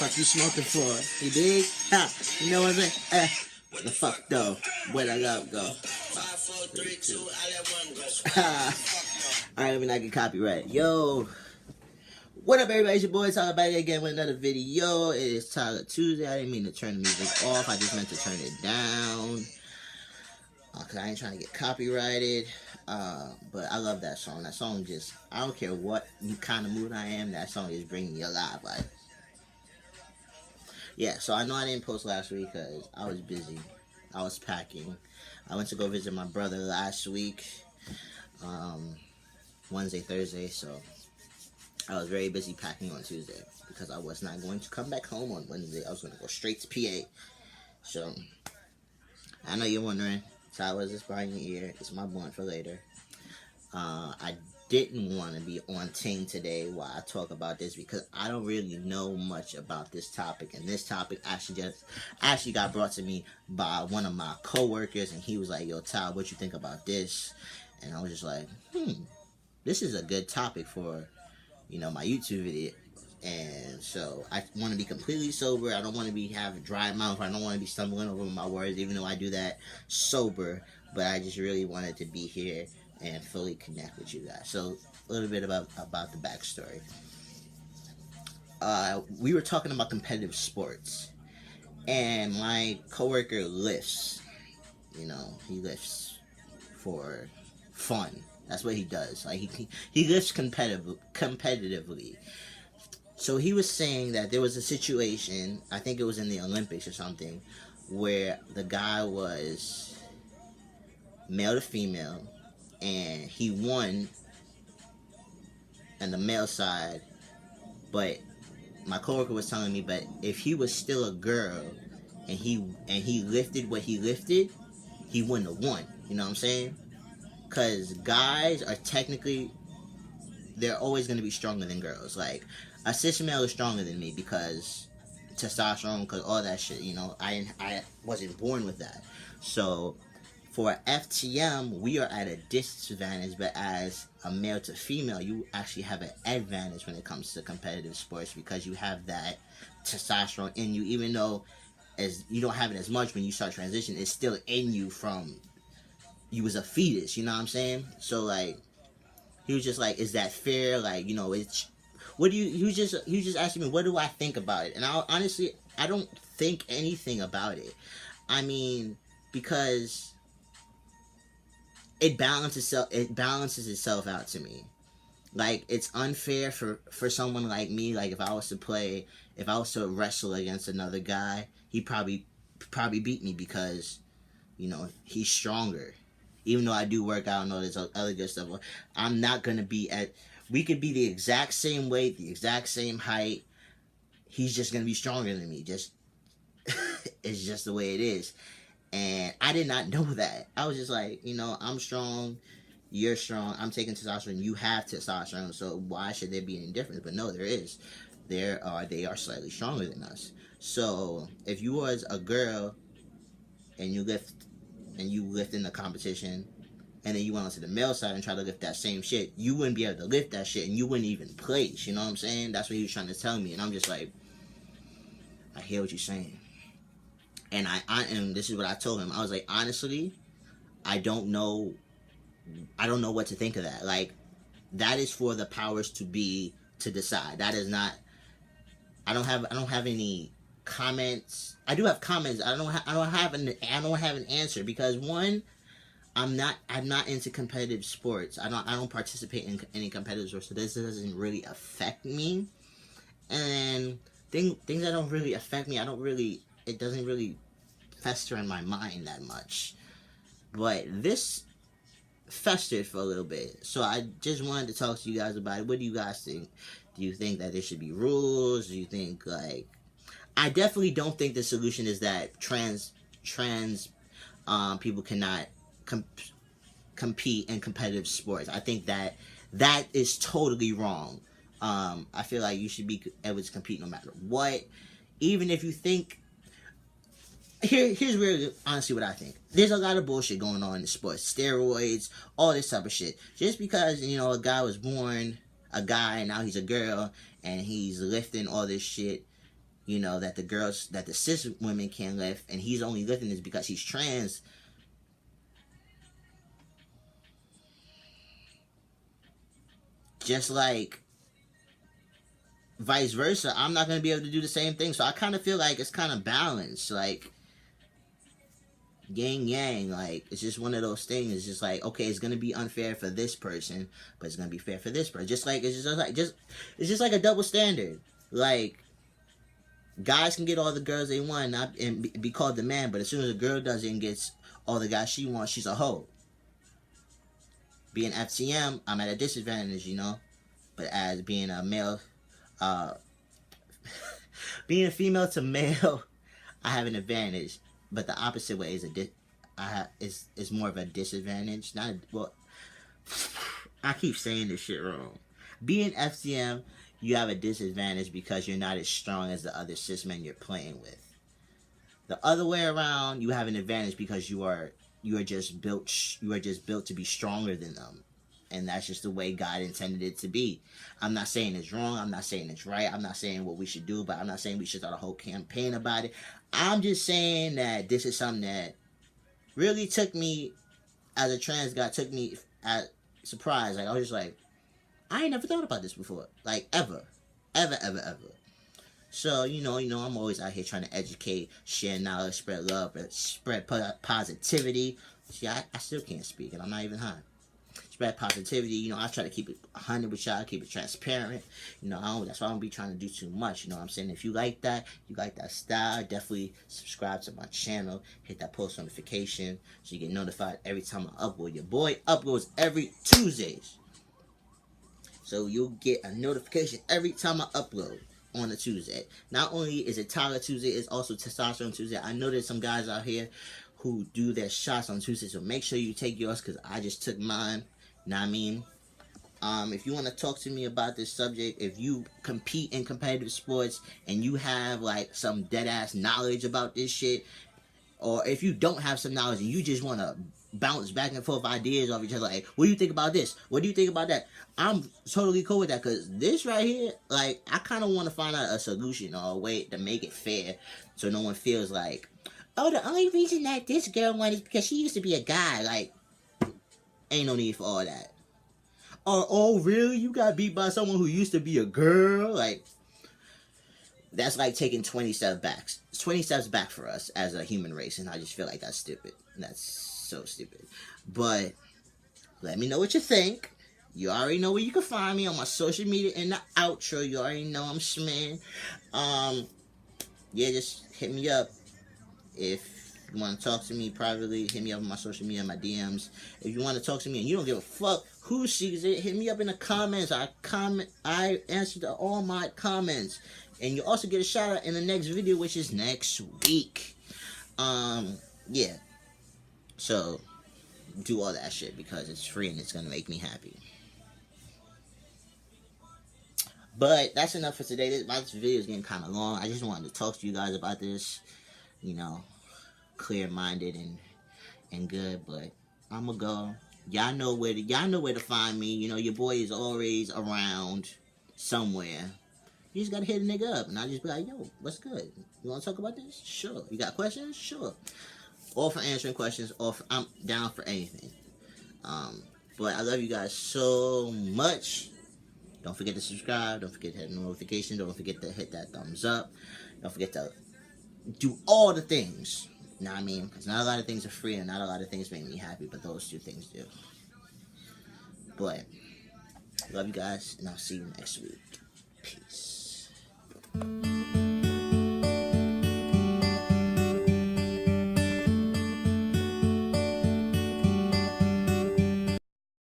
fuck you smoking for? You dig? Ha! You know what I'm saying? The fuck though? Where'd I go? 5, 4, 3, 2, I let one go. Alright, let me not get copyright. Yo! What up, everybody? It's your boy Tyler back again with another video. It is Tyler Tuesday. I didn't mean to turn the music off. I just meant to turn it down. Because I ain't trying to get copyrighted. But I love that song. That song just, I don't care what kind of mood I am, that song is bringing me alive. Like, yeah, so I know I didn't post last week because I was busy. I was packing. I went to go visit my brother last week. Wednesday, Thursday, so I was very busy packing on Tuesday because I was not going to come back home on Wednesday. I was going to go straight to PA. So, I know you're wondering, Tyler, is this behind your ear? It's my blunt for later. I didn't want to be on Ting today while I talk about this because I don't really know much about this topic. And this topic actually got brought to me by one of my co-workers, and he was like, yo, Tyler, what you think about this? And I was just like, this is a good topic for, you know, my YouTube video. And so I want to be completely sober. I don't want to be having dry mouth. I don't want to be stumbling over my words, even though I do that sober. But I just really wanted to be here and fully connect with you guys. So a little bit about the backstory. We were talking about competitive sports, and my coworker lifts. You know, he lifts for fun. That's what he does. Like he lifts competitively. So he was saying that there was a situation, I think it was in the Olympics or something, where the guy was male to female, and he won on the male side, but my coworker was telling me, but if he was still a girl and he lifted what he lifted, he wouldn't have won. You know what I'm saying? Because guys are technically, they're always going to be stronger than girls. Like, a cis male is stronger than me because testosterone, because all that shit, you know, I wasn't born with that. So for FTM, we are at a disadvantage, but as a male to female, you actually have an advantage when it comes to competitive sports because you have that testosterone in you, even though as you don't have it as much when you start transition, it's still in you from you was a fetus, you know what I'm saying? So like, he was just like, is that fair? Like, you know, it's, what do you, he was just asking me, what do I think about it? And honestly, I don't think anything about it. I mean, because it balances itself out to me. Like, it's unfair for someone like me. Like, if I was to wrestle against another guy, he'd probably beat me because, you know, he's stronger. Even though I do work out and all this other good stuff, I'm not gonna be we could be the exact same weight, the exact same height. He's just gonna be stronger than me. Just it's just the way it is. And I did not know that. I was just like, you know, I'm strong, you're strong, I'm taking testosterone, you have testosterone, so why should there be any difference? But no, there is. They are slightly stronger than us. So if you was a girl and you lift in the competition, and then you went onto the male side and tried to lift that same shit, you wouldn't be able to lift that shit, and you wouldn't even place, you know what I'm saying? That's what he was trying to tell me, and I'm just like, I hear what you're saying. And and this is what I told him. I was like, honestly, I don't know what to think of that. Like, that is for the powers to be to decide. That is not, I don't have any comments. I do have comments. I don't have an answer because, one, I'm not into competitive sports. I don't participate in any competitive sports, so this doesn't really affect me. And things that don't really affect me, it doesn't really fester in my mind that much. But this festered for a little bit, so I just wanted to talk to you guys about it. What do you guys think? Do you think that there should be rules? Do you think, like, I definitely don't think the solution is that trans people cannot compete in competitive sports. I think that is totally wrong. I feel like you should be able to compete no matter what. Even if you think, here's really honestly what I think. There's a lot of bullshit going on in sports. Steroids, all this type of shit. Just because, you know, a guy was born a guy and now he's a girl and he's lifting all this shit you know, that the cis women can lift, and he's only lifting this because he's trans. Just like vice versa, I'm not going to be able to do the same thing. So I kind of feel like it's kind of balanced, like yin yang. Like, it's just one of those things. It's just like, okay, it's going to be unfair for this person, but it's going to be fair for this person. Just like it's just like a double standard. Like, guys can get all the girls they want and be called the man, but as soon as a girl does it and gets all the guys she wants, she's a hoe. Being FTM, I'm at a disadvantage, you know. But as being a male, being a female to male, I have an advantage. But the opposite way is more of a disadvantage. Not well. I keep saying this shit wrong. Being FTM, you have a disadvantage because you're not as strong as the other cis men you're playing with. The other way around, you have an advantage because you are just built to be stronger than them. And that's just the way God intended it to be. I'm not saying it's wrong. I'm not saying it's right. I'm not saying what we should do, but I'm not saying we should start a whole campaign about it. I'm just saying that this is something that really took me, as a trans guy, took me at surprise. Like, I was just like, I ain't never thought about this before. Like, ever. Ever. So, you know, I'm always out here trying to educate, share knowledge, spread love, spread positivity. See, I still can't speak, and I'm not even high. Spread positivity. You know, I try to keep it 100 with y'all, keep it transparent. You know, that's why I don't be trying to do too much. You know what I'm saying? If you like that style, definitely subscribe to my channel. Hit that post notification so you get notified every time I upload. Your boy uploads every Tuesdays. So you'll get a notification every time I upload on a Tuesday. Not only is it Tyler Tuesday, it's also Testosterone Tuesday. I know there's some guys out here who do their shots on Tuesday, so make sure you take yours, because I just took mine. Know what I mean? If you want to talk to me about this subject, if you compete in competitive sports and you have like some dead ass knowledge about this shit, or if you don't have some knowledge and you just want to bounce back and forth ideas off each other, like, what do you think about this? What do you think about that? I'm totally cool with that, because this right here, like, I kind of want to find out a solution or a way to make it fair so no one feels like, oh, the only reason that this girl won is because she used to be a guy. Like, ain't no need for all that. Or, oh, really? You got beat by someone who used to be a girl? Like, that's like taking 20 steps back for us as a human race, and I just feel like that's stupid. That's so stupid. But let me know what you think. You already know where you can find me on my social media in the outro. You already know I'm Shman. Yeah, just hit me up. If you want to talk to me privately, hit me up on my social media, my DMs. If you want to talk to me and you don't give a fuck who sees it, hit me up in the comments. I answer to all my comments. And you also get a shout out in the next video, which is next week. Yeah. So, do all that shit because it's free and it's going to make me happy. But that's enough for today. This video is getting kind of long. I just wanted to talk to you guys about this. You know, clear-minded and good. But I'm going to go. Y'all know where to find me. You know, your boy is always around somewhere. You just gotta hit a nigga up, and I'll just be like, yo, what's good? You wanna talk about this? Sure. You got questions? Sure. All for answering questions, I'm down for anything. But I love you guys so much. Don't forget to subscribe. Don't forget to hit the notification. Don't forget to hit that thumbs up. Don't forget to do all the things. You know what I mean? Because not a lot of things are free, and not a lot of things make me happy, but those two things do. But, love you guys, and I'll see you next week. Peace.